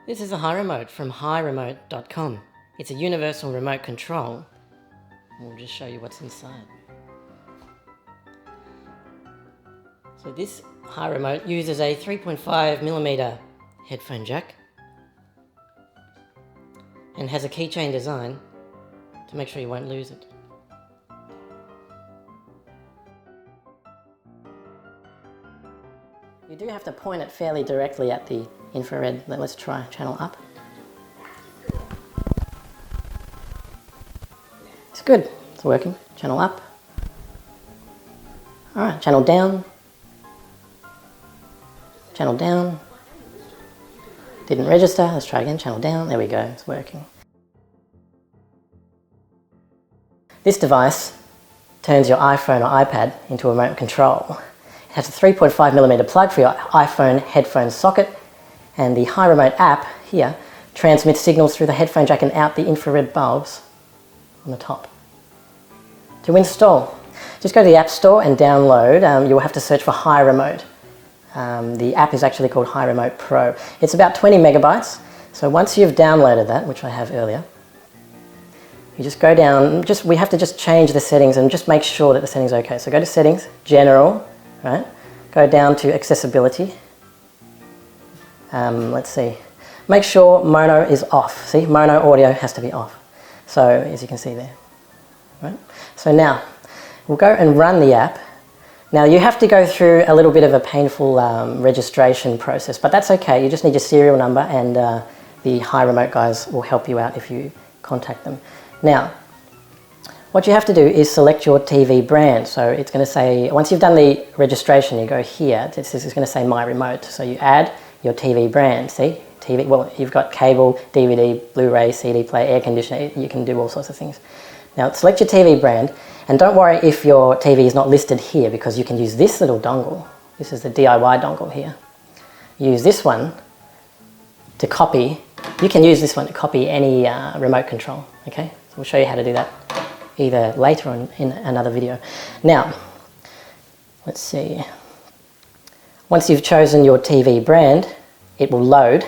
This is a Hi Remote from hiremote.com. It's a universal remote control. We'll just show you what's inside. So this Hi Remote uses a 3.5mm headphone jack and has a keychain design to make sure you won't lose it. You do have to point it fairly directly at the infrared. Let's try channel up. It's good, it's working. Channel up. Alright, channel down. Channel down. Didn't register, let's try again, channel down. There we go, it's working. This device turns your iPhone or iPad into a remote control. It has a 3.5mm plug for your iPhone headphone socket, and the Hi Remote app here transmits signals through the headphone jack and out the infrared bulbs on the top. To install, just go to the App Store and download. You'll have to search for Hi Remote. The app is actually called Hi Remote Pro. It's about 20 megabytes. So once you've downloaded that, which I have earlier, you just go down, we have to just change the settings and just make sure that the settings are okay. So go to Settings, General, right? Go down to Accessibility. Let's see. Make sure mono is off. See, mono audio has to be off. So as you can see there, right? So now we'll go and run the app. Now you have to go through a little bit of a painful registration process, but that's okay. You just need your serial number, and the Hi Remote guys will help you out if you contact them. Now, what you have to do is select your TV brand. So it's going to say, once you've done the registration, you go here. This is going to say My Remote. So you add your TV brand. See, TV. Well, you've got cable, DVD, Blu-ray, CD player, air conditioner. You can do all sorts of things. Now select your TV brand, and don't worry if your TV is not listed here, because you can use this little dongle. This is the DIY dongle here. Use this one to copy. You can use this one to copy any remote control. Okay, so we'll show you how to do that either later on in another video. Now, let's see. Once you've chosen your TV brand, it will load,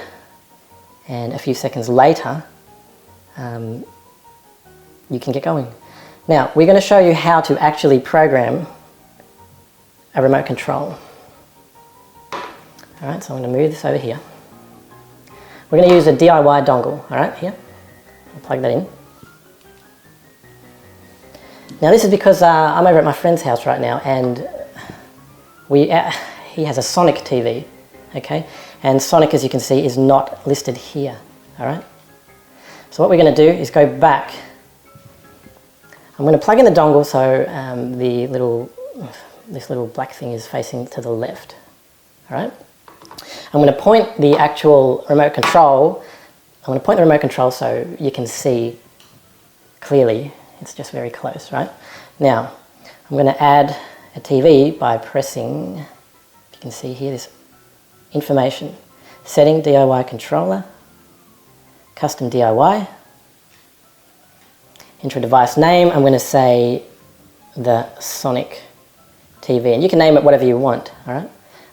and a few seconds later, you can get going. Now, we're going to show you how to actually program a remote control. Alright, so I'm going to move this over here. We're going to use a DIY dongle, alright, here. I'll plug that in. Now this is because I'm over at my friend's house right now, and he has a Sonic TV, okay? And Sonic, as you can see, is not listed here, alright? So what we're going to do is go back. I'm going to plug in the dongle so this little black thing is facing to the left, alright? I'm going to point the actual remote control. I'm going to point the remote control so you can see clearly. It's just very close, right? Now, I'm going to add a TV by pressing, if you can see here, this information. Setting DIY controller, custom DIY. Enter a device name. I'm going to say the Sonic TV, and you can name it whatever you want, all right?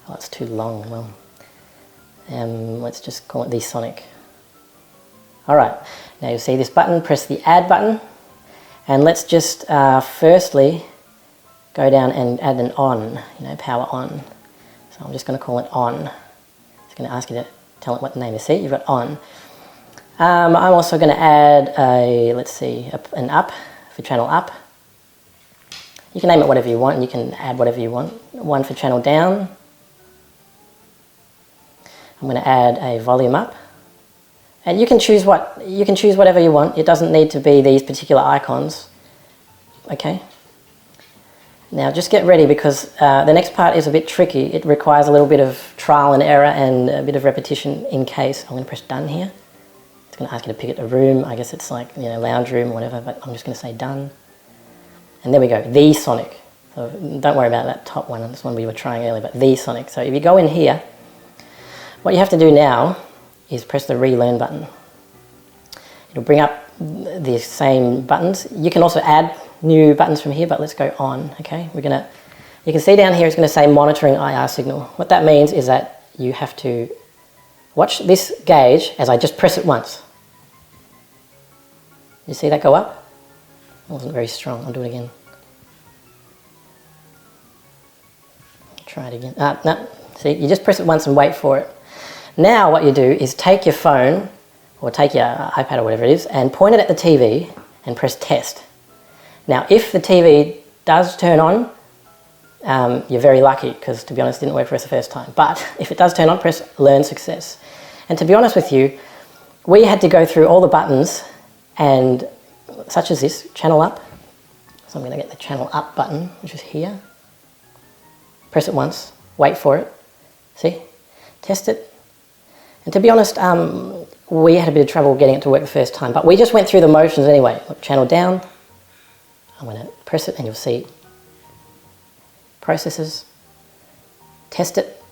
Oh, it's too long. Well, let's just call it the Sonic. All right. Now you'll see this button. Press the Add button, and let's just firstly go down and add an on. Power on. So I'm just going to call it on. It's going to ask you to tell it what the name is. See, you've got on. I'm also going to add an up for channel up. You can name it whatever you want, and you can add whatever you want. One for channel down. I'm going to add a volume up, and you can choose whatever you want. It doesn't need to be these particular icons. Okay. Now just get ready, because the next part is a bit tricky. It requires a little bit of trial and error and a bit of repetition in case. I'm going to press done here. It's going to ask you to pick a room. I guess it's like, lounge room or whatever, but I'm just going to say done. And there we go, the Sonic. So don't worry about that top one, this one we were trying earlier, but the Sonic. So if you go in here, what you have to do now is press the relearn button. It'll bring up the same buttons. You can also add new buttons from here, but let's go on, okay? You can see down here it's going to say monitoring IR signal. What that means is that you have to Watch this gauge as I just press it once. You see that go up? It wasn't very strong. I'll do it again. Try it again. No. See, you just press it once and wait for it. Now what you do is take your phone or take your iPad or whatever it is and point it at the TV and press test. Now if the TV does turn on, you're very lucky, because to be honest it didn't work for us the first time. But if it does turn on, press learn success. And to be honest with you, we had to go through all the buttons, and such as this, channel up. So I'm going to get the channel up button, which is here. Press it once, wait for it, see, test it. And to be honest, we had a bit of trouble getting it to work the first time, but we just went through the motions anyway. Look, channel down, I'm going to press it and you'll see processes, test it.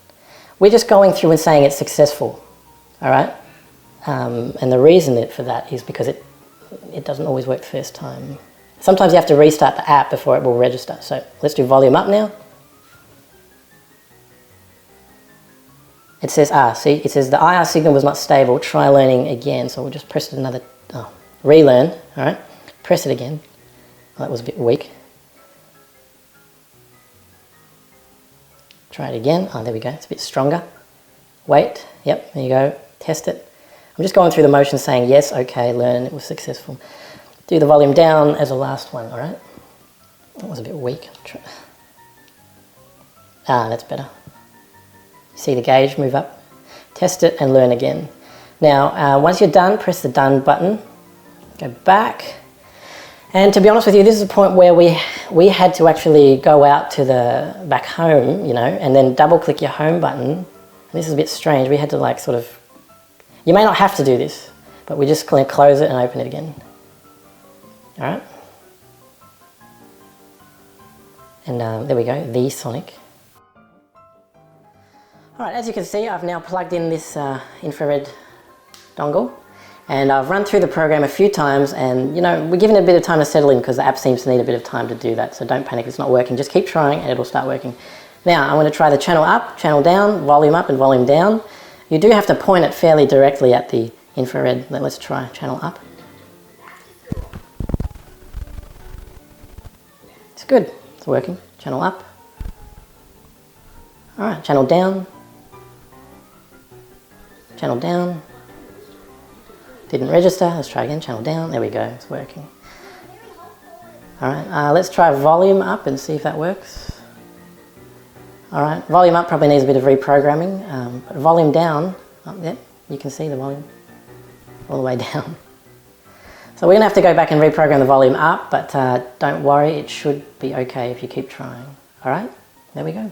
We're just going through and saying it's successful, all right? And the reason for that is because it doesn't always work the first time. Sometimes you have to restart the app before it will register. So let's do volume up now. It says, see, it says the IR signal was not stable, try learning again. So we'll just press it another, relearn, all right? Press it again. That was a bit weak. Try it again. Oh, there we go, it's a bit stronger. Wait, yep, there you go, test it. I'm just going through the motion saying yes, okay, learn, it was successful. Do the volume down as a last one, all right? That was a bit weak. That's better. See the gauge move up, test it and learn again. Now, once you're done, press the done button, go back. And to be honest with you, this is a point where we had to actually go out to the back home, you know, and then double click your home button. And this is a bit strange. We had to like sort of, you may not have to do this, but we just kind of close it and open it again. All right. And there we go, the Sonic. All right, as you can see, I've now plugged in this infrared dongle, and I've run through the program a few times, and you know, we're giving it a bit of time to settle in because the app seems to need a bit of time to do that, so don't panic if it's not working, just keep trying and it'll start working. Now, I'm going to try the channel up, channel down, volume up and volume down. You do have to point it fairly directly at the infrared. Let's try channel up. It's good, it's working. Channel up. All right, channel down. Channel down. Didn't register. Let's try again. Channel down. There we go. It's working. All right. Let's try volume up and see if that works. All right. Volume up probably needs a bit of reprogramming. But volume down. Oh, yeah, you can see the volume all the way down. So we're going to have to go back and reprogram the volume up, but don't worry. It should be okay if you keep trying. All right. There we go.